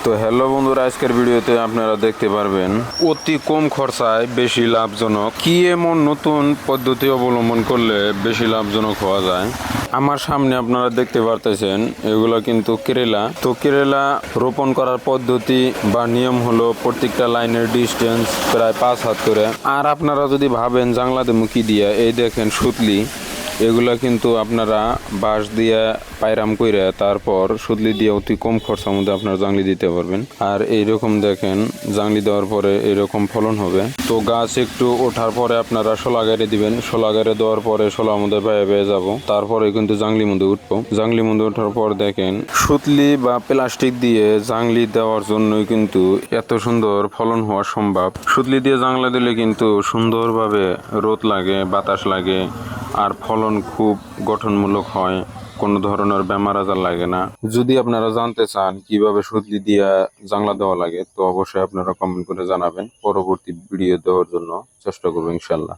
তো হ্যালো বন্ধুরা, আজকের ভিডিওতে আপনারা দেখতে পারবেন অতি কম খরচায় বেশি লাভজনক কি এমন নতুন পদ্ধতি অবলম্বন করলে বেশি লাভজনক হওয়া যায়। আমার সামনে আপনারা দেখতে পারতেছেন এগুলো কিন্তু কেরেলা। তো কেরেলা রোপণ করার পদ্ধতি বা নিয়ম হলো প্রত্যেকটা লাইনের ডিস্টেন্স প্রায় 5 হাত করে। আর আপনারা যদি ভাবেন জাংলাতে মুখি দিয়া, এই দেখেন সুতলি, এগুলা কিন্তু আপনারা বাঁশ দিয়ে পায়রাম কইরা তারপর সুতলি দিয়ে অতি কম খরচার মধ্যে আপনারা জাংলি দিতে পারবেন। আর এইরকম দেখেন জাংলি দেওয়ার পরে এরকম ফলন হবে। তো গাছ একটু ওঠার পরে আপনারা শোলা গাড়ি দিবেন, শোলা গাড়ি দেওয়ার পরে শোলার মধ্যে বেয়ে বেয়ে যাবো, তারপরে কিন্তু জাংলির মধ্যে উঠবো। জাংলির মধ্যে ওঠার পর দেখেন সুতলি বা প্লাস্টিক দিয়ে জাংলি দেওয়ার জন্যই কিন্তু এত সুন্দর ফলন হওয়া সম্ভব। সুতলি দিয়ে জাংলা দিলে কিন্তু সুন্দরভাবে রোদ লাগে, বাতাস লাগে, আর ফলন খুব গঠনমূলক হয়, কোনো ধরনের বেমার আজার লাগে না। যদি আপনারা জানতে চান কিভাবে সুতলি দিয়া জাংলা দেওয়া লাগে, তো অবশ্যই আপনারা কমেন্ট করে জানাবেন, পরবর্তী ভিডিও দেওয়ার জন্য চেষ্টা করবো ইনশাল্লাহ।